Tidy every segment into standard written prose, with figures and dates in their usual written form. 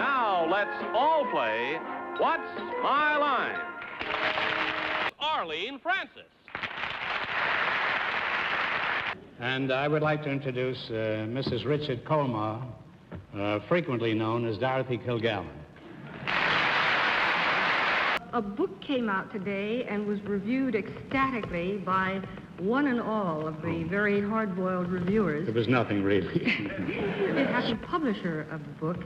Now let's all play What's My Line? Arlene Francis. And I would like to introduce Mrs. Richard Colmar, frequently known as Dorothy Kilgallen. A book came out today and was reviewed ecstatically by one and all of the very hard-boiled reviewers. It was nothing, really. The happy publisher of the book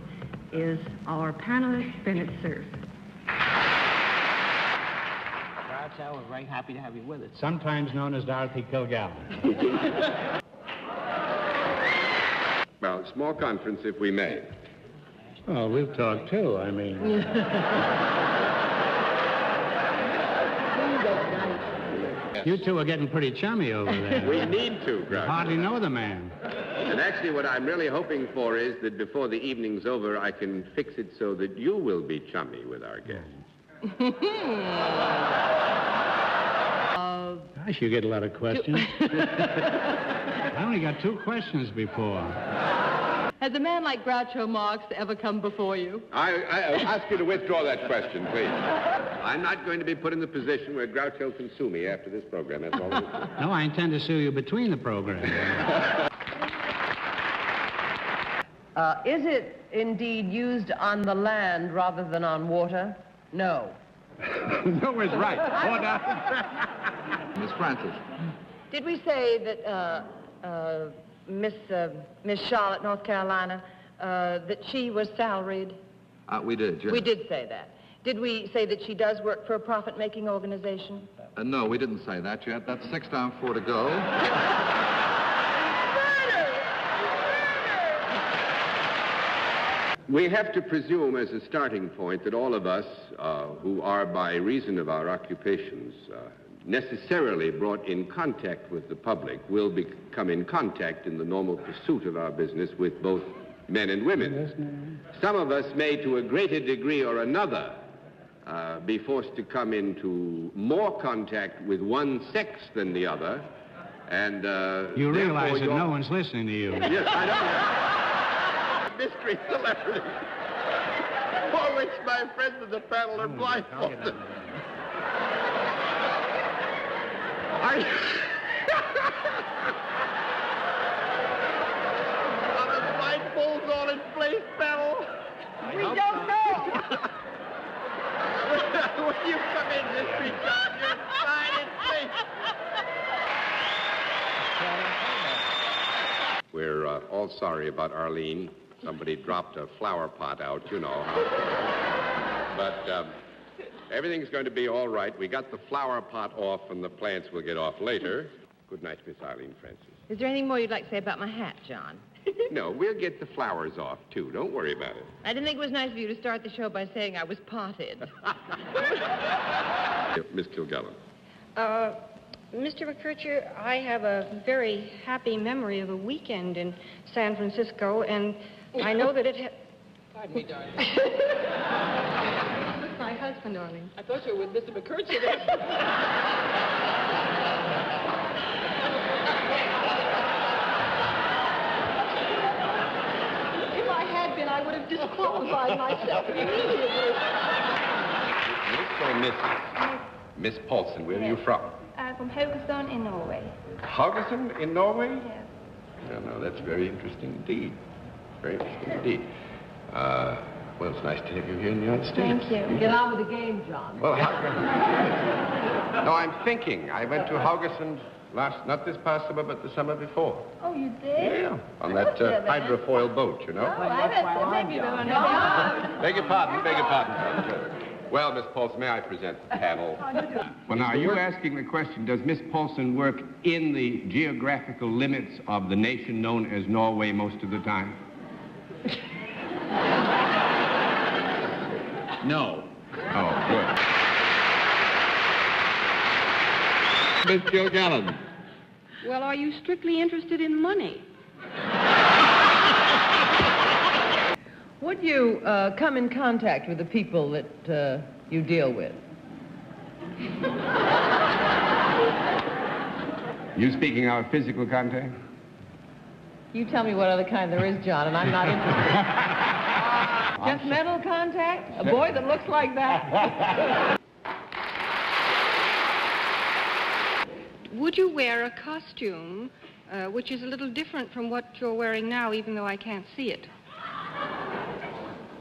is our panelist, Bennett Cerf. We're very happy to have you with us. Sometimes known as Dorothy Kilgallen. Well, small conference, if we may. Well, we've talked, too. I mean... You two are getting pretty chummy over there. We need to, Groucho. You hardly know the man. And actually, what I'm really hoping for is that before the evening's over, I can fix it so that you will be chummy with our guests. Gosh, you get a lot of questions. I only got 2 questions before. Has a man like Groucho Marx ever come before you? I ask you to withdraw that question, please. I'm not going to be put in the position where Groucho can sue me after this program. That's all. No, I intend to sue you between the programs. Is it indeed used on the land rather than on water? No. No is right. Order. Miss Francis. Did we say that Miss Charlotte, North Carolina, that she was salaried? We did, yes. We did say that. Did we say that she does work for a profit-making organization? No, we didn't say that yet. That's 6 down, 4 to go. We have to presume as a starting point that all of us who are by reason of our occupations necessarily brought in contact with the public will come in contact in the normal pursuit of our business with both men and women. Some of us may, to a greater degree or another, be forced to come into more contact with one sex than the other, and you realize that no one's listening to you. Yes, I know. Mystery celebrity, for which my friends of the panel are blindfolded. Are the blindfolds all in place, panel? We don't know. When you come in, Mystery John, you're fine in place. We're all sorry about Arlene. Somebody dropped a flower pot out, you know how. But everything's going to be all right. We got the flower pot off, and the plants will get off later. Good night, Miss Arlene Francis. Is there anything more you'd like to say about my hat, John? No, we'll get the flowers off, too. Don't worry about it. I didn't think it was nice of you to start the show by saying I was potted. Miss Kilgallen. Mr. McCurcher, I have a very happy memory of a weekend in San Francisco, and I know that it had... Pardon me, darling. With my husband, darling. I thought you were with Mr. McCurcher. If I had been, I would have disqualified myself immediately. Miss Paulson, where are you from? From Haugesund in Norway. Haugesund in Norway? Yes. No, that's very interesting indeed. Very interesting indeed. Well, it's nice to have you here in the United States. Thank you. Get on with the game, John. Well, no, I'm thinking. I went to Haugesund not this past summer, but the summer before. Oh, you did? Yeah, on that hydrofoil boat, you know. Oh, I bet maybe we were not. Beg your pardon. Well, Miss Paulson, may I present the panel? Well, now, are you asking the question, does Miss Paulson work in the geographical limits of the nation known as Norway most of the time? No. Oh, good. Miss Kilgallen. Well, are you strictly interested in money? Would you come in contact with the people that you deal with? You speaking of physical contact? You tell me what other kind there is, John, and I'm not interested. mental contact? A boy that looks like that? Would you wear a costume which is a little different from what you're wearing now, even though I can't see it?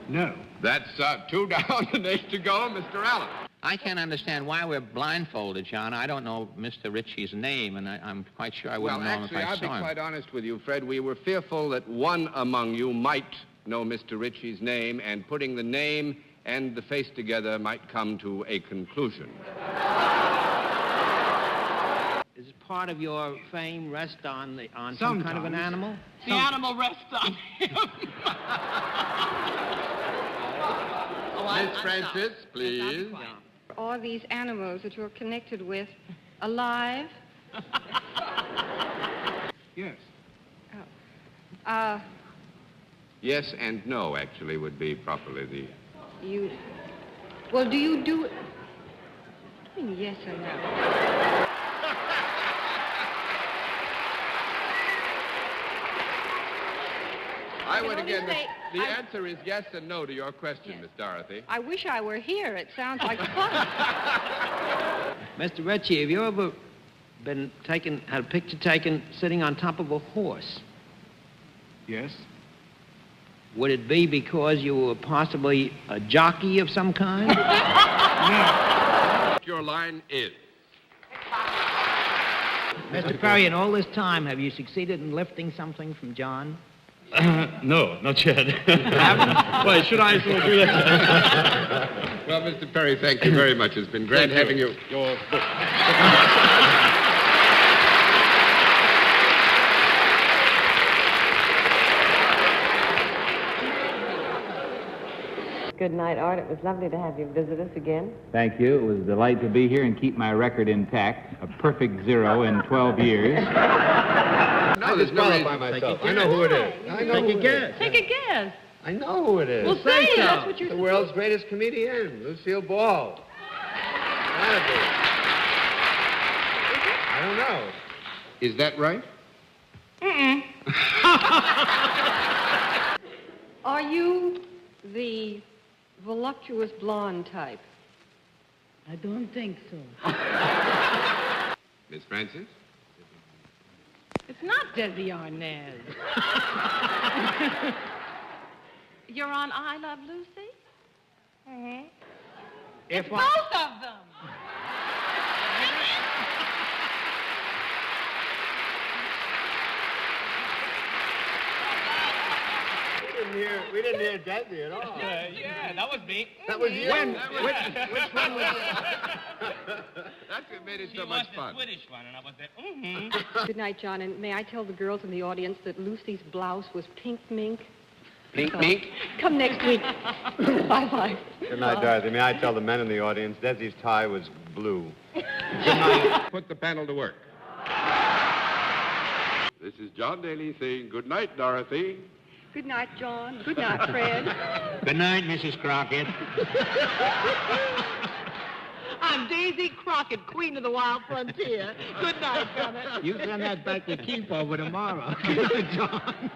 No. That's two down, an ace to go, Mr. Allen. I can't understand why we're blindfolded, John. I don't know Mr. Ritchie's name, and I'm quite sure I wouldn't know him if I I'll saw be him. quite honest with you, Fred. We were fearful that one among you might know Mr. Ritchie's name, and putting the name and the face together might come to a conclusion. Does part of your fame rest on some kind of an animal? The animal rests on him. Miss Francis, please. Are these animals that you're connected with alive? Yes. Yes and no, actually, would be properly the... Well, do you do... Yes or no? I would again... The answer is yes and no to your question, Yes. Miss Dorothy. I wish I were here. It sounds like fun. Mr. Ritchie, have you ever had a picture taken sitting on top of a horse? Yes. Would it be because you were possibly a jockey of some kind? Your line is... Mr. Perry, in all this time, have you succeeded in lifting something from John? No, not yet. Why, should I still do that? Well, Mr. Perry, thank you very much. It's been great having you. Your book. Good night, Art. It was lovely to have you visit us again. Thank you. It was a delight to be here and keep my record intact. A perfect 0 in 12 years. No, there's no reason. Myself. I know who it is. I know who it is. Take a guess. I know who it is. Well, say it. That's what The you're world's greatest comedian, Lucille Ball. Gotta be. I don't know. Is that right? Are you the voluptuous blonde type? I don't think so. Miss Francis? It's not Desi Arnaz. You're on I Love Lucy? Mm-hmm. If Both of them. We didn't hear Desi at all. Yeah, that was me. That was you. which one was That's what made it so much fun. Swedish one, and I was there. Good night, John, and may I tell the girls in the audience that Lucy's blouse was pink mink? Pink mink? Come next week. Bye-bye. Good night, Dorothy. May I tell the men in the audience, Desi's tie was blue. Good night. Put the panel to work. This is John Daly saying good night, Dorothy. Good night, John. Good night, Fred. Good night, Mrs. Crockett. I'm Daisy Crockett, queen of the wild frontier. Good night, Gunner. You send that back to keep over tomorrow. Good night, John.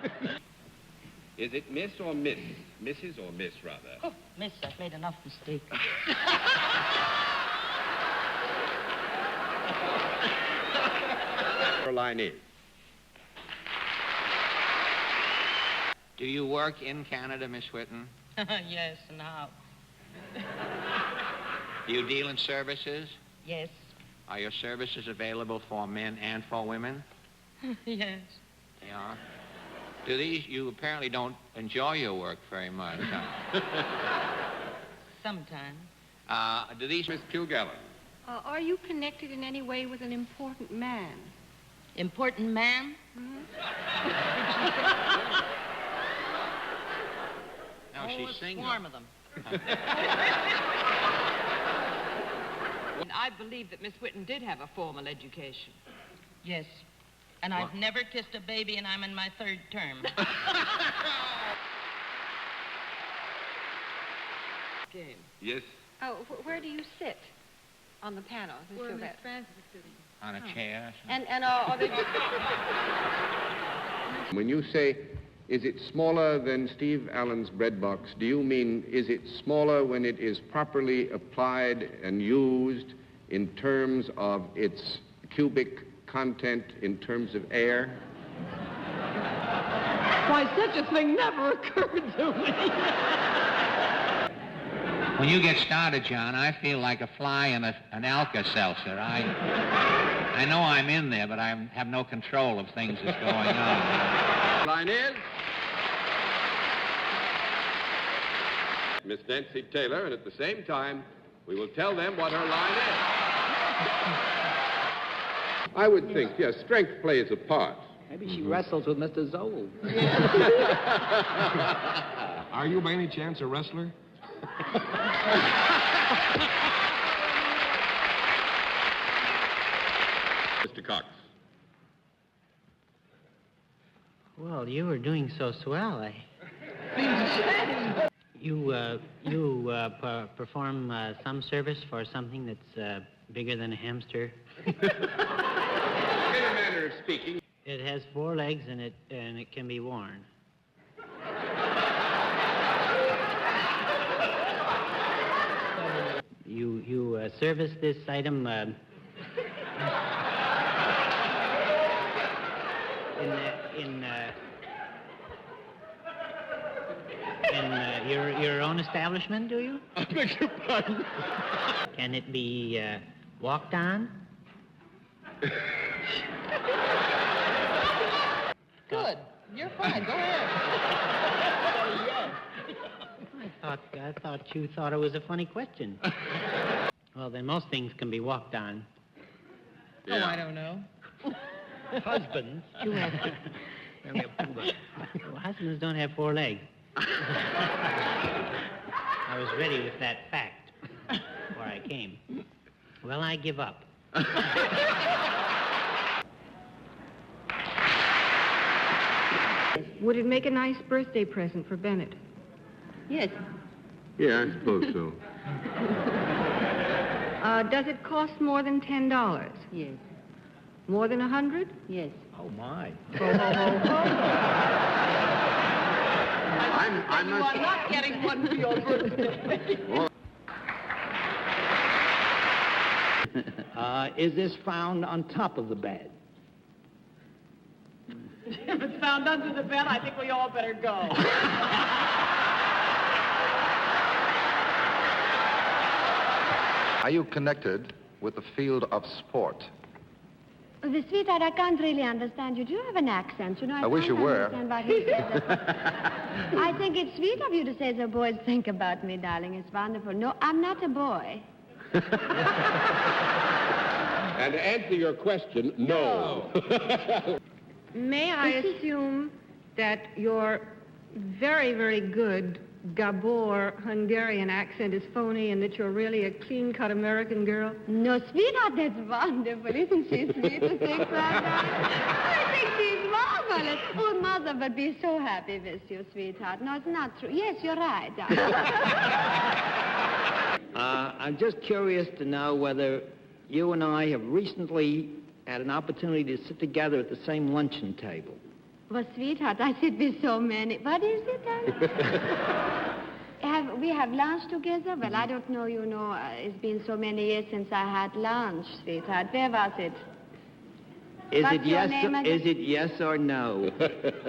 Is it Miss or Miss? Mrs. or Miss, rather? Oh, miss, I've made enough mistakes. Your line is. Do you work in Canada, Miss Whitten? Yes, and how? Do you deal in services? Yes. Are your services available for men and for women? Yes. They are. You apparently don't enjoy your work very much, huh? Sometimes. Do these Miss Kilgallen? Are you connected in any way with an important man? Important man? No, she's single. Swarm of them. And I believe that Miss Whitten did have a formal education. Yes. And I've never kissed a baby, and I'm in my 3rd term. Game. Yes. Oh, where do you sit on the panel? Where Miss Francis is sitting. On a chair. And are they... When you say is it smaller than Steve Allen's bread box? Do you mean, is it smaller when it is properly applied and used in terms of its cubic content, in terms of air? Why, such a thing never occurred to me. When you get started, John, I feel like a fly in an Alka-Seltzer. I know I'm in there, but I have no control of things that's going on. Line is Miss Nancy Taylor, and at the same time, we will tell them what her line is. I would think, yes, strength plays a part. Maybe she wrestles with Mr. Zoll. Are you by any chance a wrestler? Mr. Cox. Well, you were doing so swell. You perform some service for something that's bigger than a hamster? In a manner of speaking. It has 4 legs and it can be worn. You service this item in your own establishment, do you? I beg your pardon? Can it be walked on? Good. You're fine. Go ahead. I thought you thought it was a funny question. Well, then most things can be walked on. Yeah. Oh, I don't know. Husbands. You have to. Well, husbands don't have 4 legs. I was ready with that fact before I came. Well, I give up. Would it make a nice birthday present for Bennett? Yes. Yeah, I suppose so. Does it cost more than $10? Yes. More than 100? Yes. Oh, my. Ho, ho, ho, ho. You are not getting one for your birthday. Is this found on top of the bed? If it's found under the bed, I think we all better go. Are you connected with the field of sport? The sweetheart, I can't really understand you. Do you have an accent? You know, I wish you can't were. understand what he says. I think it's sweet of you to say the boys think about me, darling. It's wonderful. No, I'm not a boy. And to answer your question, no. May I assume that your very, very good Gabor Hungarian accent is phony and that you're really a clean-cut American girl? No, sweetheart, that's wonderful. Isn't she sweet to think like that? I think she's marvelous. Oh, Mother would be so happy with you, sweetheart. No, it's not true. Yes, you're right, darling. I'm just curious to know whether you and I have recently had an opportunity to sit together at the same luncheon table. Well, sweetheart, I sit with so many. What is it, darling? We have lunch together? Well, I don't know, you know. It's been so many years since I had lunch, sweetheart. Where was it? Is What's it your yes? name again? Is it yes or no?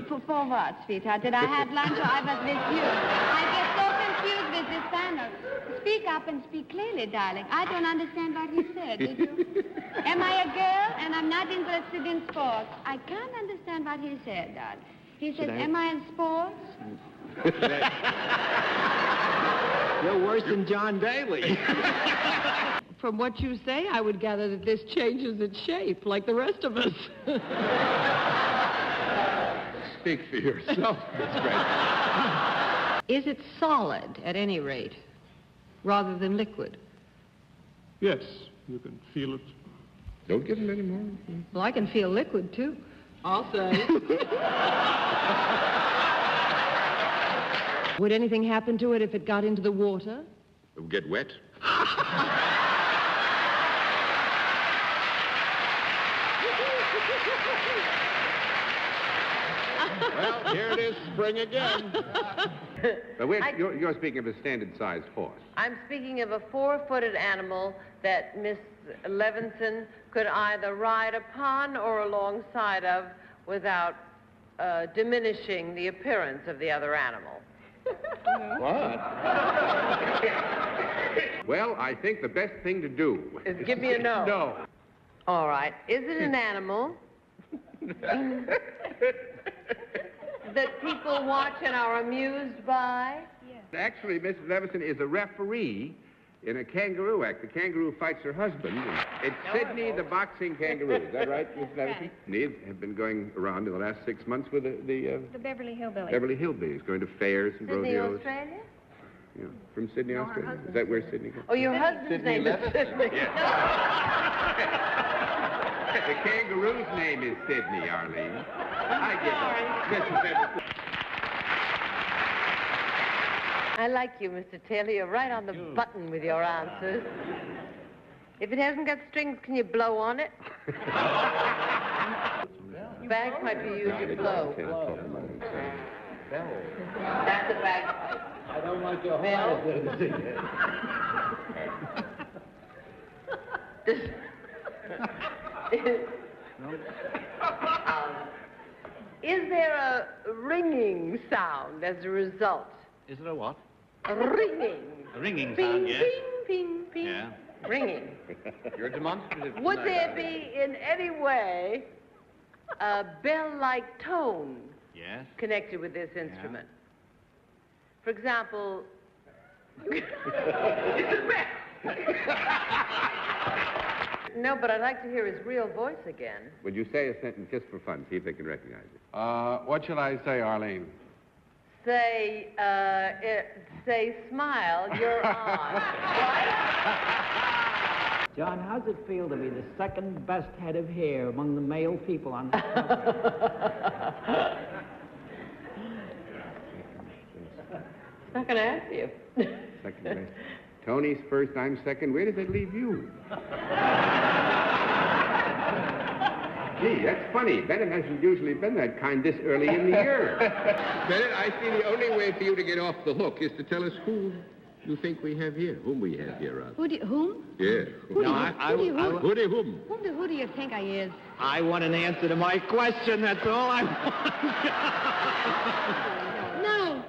For what, sweetheart? Did I have lunch or I was with you? I get so confused with this panel. Speak up and speak clearly, darling. I don't understand what he said, did you? Am I a girl and I'm not interested in sports? I can't understand what he said, darling. He says, am I in sports? You're worse than John Daly. From what you say, I would gather that this changes its shape, like the rest of us. Speak for yourself, Miss Grant. Is it solid, at any rate, rather than liquid? Yes, you can feel it. Don't give him any more. Well, I can feel liquid, too. I'll say. Would anything happen to it if it got into the water? It will get wet. Well, here it is, spring again. But you're speaking of a standard-sized horse. I'm speaking of a four-footed animal that Miss Levinson could either ride upon or alongside of without diminishing the appearance of the other animal. What? Well, I think the best thing to do is give me a no. No. All right. Is it an animal that people watch and are amused by? Yes. Actually, Mrs. Levinson is a referee in a kangaroo act. The kangaroo fights her husband. It's Sydney the boxing kangaroo. Is that right, Mrs. Levinson? Needs have been going around in the last 6 months with the Beverly Hillbillies. Beverly Hillbillies, going to fairs and Sydney, rodeos. Australia? Yeah, from Sydney, Australia. Is that where Sydney comes? Oh, your husband's name is Sydney. Yes. The kangaroo's name is Sydney, Arlene. I get it. Mrs. Levinson. I like you, Mr. Taylor. You're right on the button with your answers. If it hasn't got strings, can you blow on it? Bagpipe you use to blow. That's a bagpipe. I don't like your Bell. Is there a ringing sound as a result? Is it a what? A ringing. A ringing Ping, sound, yes. ping, ping, ping. Yeah. Ringing. You're demonstrative. Would there be in any way a bell-like tone Yes. connected with this instrument? For example, no, but I'd like to hear his real voice again. Would you say a sentence just for fun, see if they can recognize it? What shall I say, Arlene? Say, smile, you're on. John, how's it feel to be the second best head of hair among the male people on the program? It's not going to ask you. Second best. Tony's first, I'm second. Where does that leave you? Gee, that's funny. Bennett hasn't usually been that kind this early in the year. Bennett, I see the only way for you to get off the hook is to tell us who you think we have here. Whom we have here, rather. Whom? Yeah. Who do Whom? Who do you think I is? I want an answer to my question. That's all I want. No.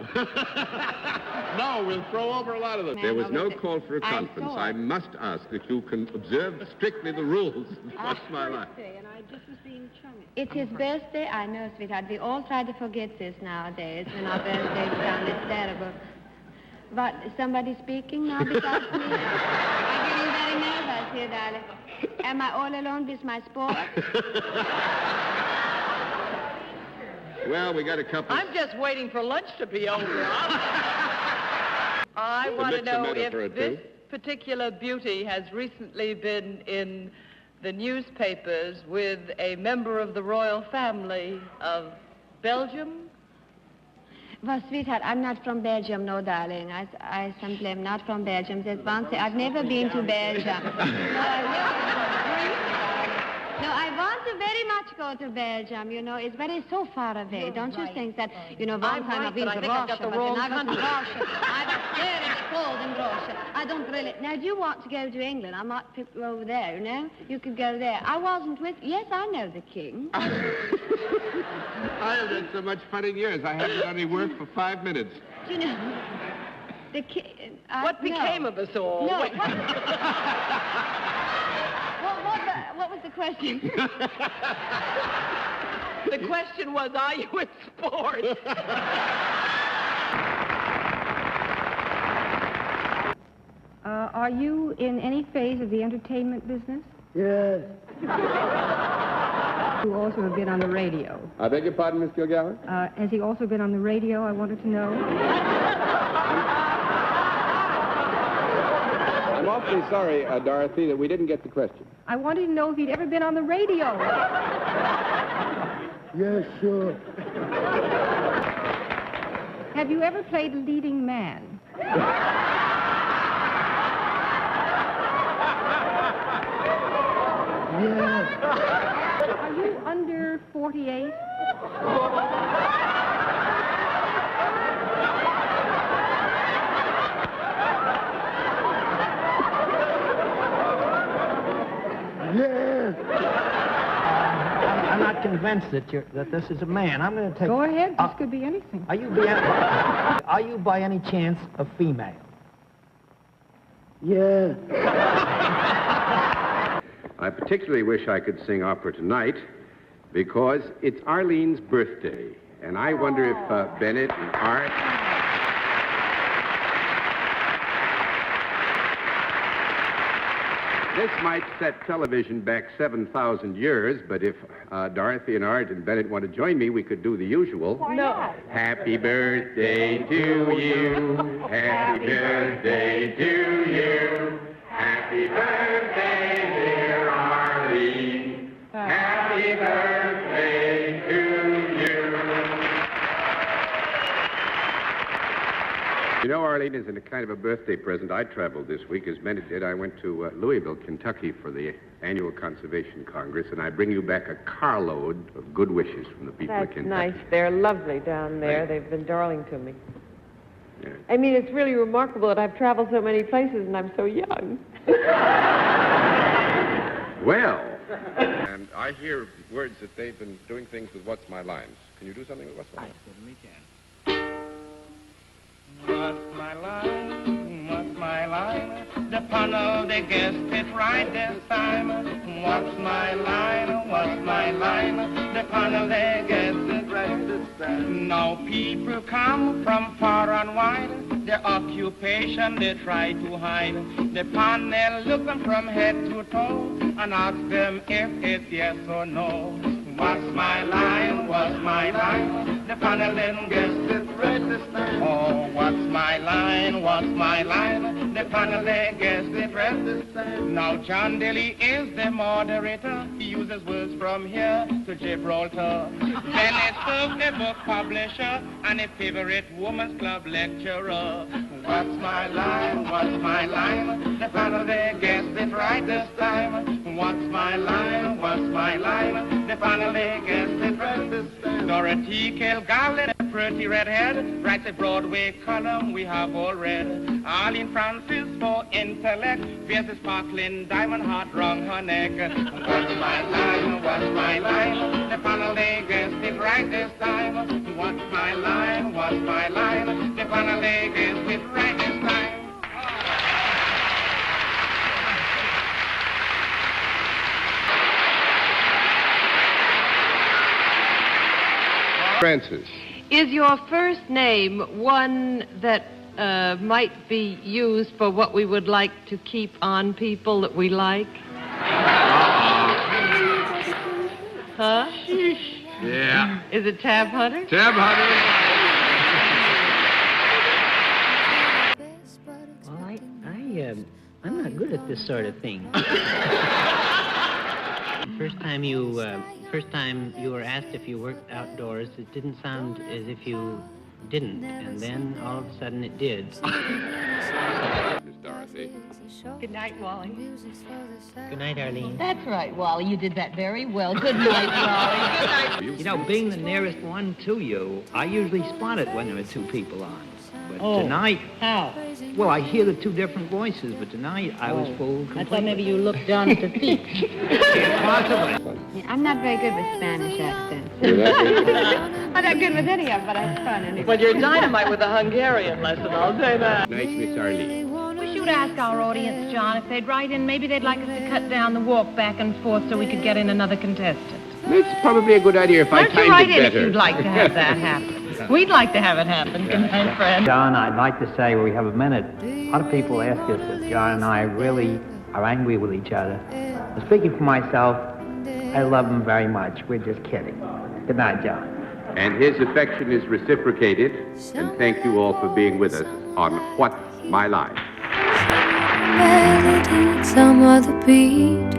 No, we'll throw over a lot of them. There was no call for a conference. I must ask that you can observe strictly the rules. What's my life? And I just was being chummy. It's his birthday, I know, sweetheart. We all try to forget this nowadays when our birthday's done. It's terrible. But is somebody speaking now besides me? I'm getting very nervous here, darling. Am I all alone with my sport? Well, we got a couple. I'm just waiting for lunch to be over. I want to know if this particular beauty has recently been in the newspapers with a member of the royal family of Belgium. Well, sweetheart, I'm not from Belgium, no, darling. I simply am not from Belgium. There's one thing. I've never been to Belgium. No, I want to very much go to Belgium. You know, it's so far away. Don't you think that, one time I've been to Russia, but when I was in Russia, I was very cold in Russia. I don't really... Now, do you want to go to England? I might pick you over there, You could go there. I wasn't with... Yes, I know the king. I haven't had so much fun in years. I haven't done any work for 5 minutes. Do you know... The king... What became of us all? No, what was the question? The question was, are you in sports? Are you in any phase of the entertainment business? Yes. You also have been on the radio. I beg your pardon, Miss Gilgallen? Has he also been on the radio, I wanted to know? I'm awfully sorry, Dorothy, that we didn't get the question. I wanted to know if he'd ever been on the radio. Yes, sure. Have you ever played leading man? Yes. Are you under 48? convinced that this is a man. I'm going to take... Go ahead. This could be anything. Are you by any chance a female? Yeah. I particularly wish I could sing opera tonight because it's Arlene's birthday. And I wonder if Bennett and Art... This might set television back 7,000 years, but if Dorothy and Art and Bennett want to join me, we could do the usual. No. Happy birthday to you. Happy birthday to you. Happy birthday, dear Arlene. Happy birthday to you. You know, Arlene, as in a kind of a birthday present, I traveled this week, as Bennett did. I went to Louisville, Kentucky for the annual Conservation Congress, and I bring you back a carload of good wishes from the people of That's Kentucky. nice. They're lovely down there. Right. They've been darling to me. Yeah. I mean, it's really remarkable that I've traveled so many places and I'm so young. Well, and I hear words that they've been doing things with What's My Lines. Can you do something with What's My Lines? I certainly can. What's my line? What's my line? The panel, they guessed it right this time. What's my line? What's my line? The panel, they guessed it right this time. Now people come from far and wide. Their occupation they try to hide. The panel look them from head to toe and ask them if it's yes or no. What's my line? What's my line? The panel then guessed it right this time. Oh, what's my line? What's my line? The panel they guessed it right this time. Now John Daly is the moderator. He uses words from here to Gibraltar. Bennett Stokes, the book publisher, and a favorite woman's club lecturer. What's my line? What's my line? The panel they guessed it right this time. What's my line? What's my line? The panel they guessed it right this time. Dorothy Kilgallen, a pretty redhead, writes a Broadway column we have all read. Arlene Francis for intellect, wears a sparkling diamond heart round her neck. What's my line? What's my line? The panel they guessed it right this time. What's my line? What's my line? The panel they guessed it right this time. Francis. Is your first name one that might be used for what we would like to keep on people that we like? Huh? Yeah. Is it Tab Hunter? Tab Hunter. Well, I'm not good at this sort of thing. First time you were asked if you worked outdoors, it didn't sound as if you didn't, and then all of a sudden it did. Miss Dorothy. Good night, Wally. Good night, Arlene. That's right, Wally. You did that very well. Good night, Wally. Good night. You know, being the nearest one to you, I usually spot it when there are two people on. But tonight... How? Well, I hear the two different voices, but tonight I was fooled completely. I thought maybe you looked down at the feet. Possibly. I'm not very good with Spanish accents. I'm not good with any of them, but I have fun anyway. But you're dynamite with the Hungarian lesson, I'll say that. Nice, Miss Arlene. We should ask our audience, John, if they'd write in. Maybe they'd like us to cut down the walk back and forth so we could get in another contestant. It's probably a good idea if I Why don't you timed write it in better. if you'd like to have that happen? We'd like to have it happen, my friend. John, I'd like to say we have a minute. A lot of people ask us if John and I really are angry with each other. Speaking for myself, I love him very much. We're just kidding. Good night, John. And his affection is reciprocated. And thank you all for being with us on What's My Line. Melody, some other beat.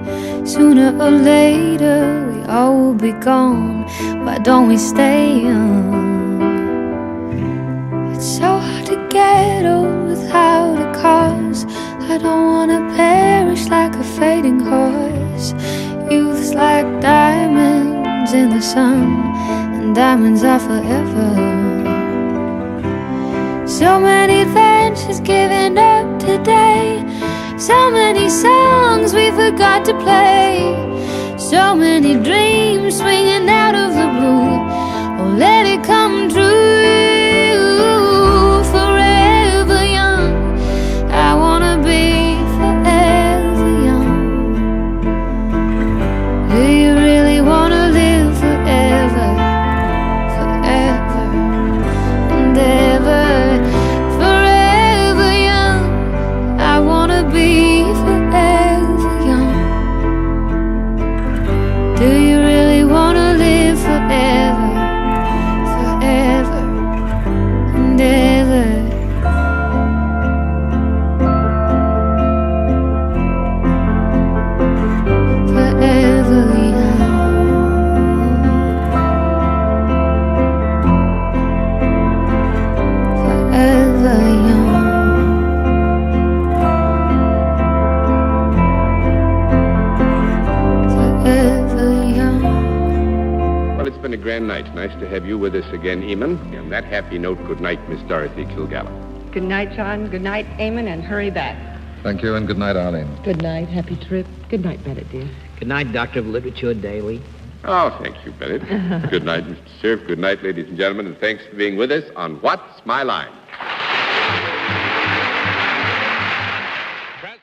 Sooner or later, we all will be gone. Why don't we stay young? It's so hard to get old without a cause. I don't wanna perish like a fading horse. Youth's like diamonds in the sun, and diamonds are forever. So many adventures given up today, so many songs we forgot to play. So many dreams swinging out of the blue. Oh, let it come true. Forever young, I wanna be forever young. Do you really wanna live forever? Forever and ever. Forever young, I wanna be forever young. Do you really wanna live forever? Forever and ever. Forever young. Forever young. Forever young. Well, it's been a grand night. Nice to have you with us again, Eamon. On that happy note, good night, Miss Dorothy Kilgallen. Good night, John. Good night, Eamon, and hurry back. Thank you, and good night, Arlene. Good night. Happy trip. Good night, Bennett, dear. Good night, Doctor of Literature Daily. Oh, thank you, Bennett. Good night, Mr. Cerf. Good night, ladies and gentlemen, and thanks for being with us on What's My Line?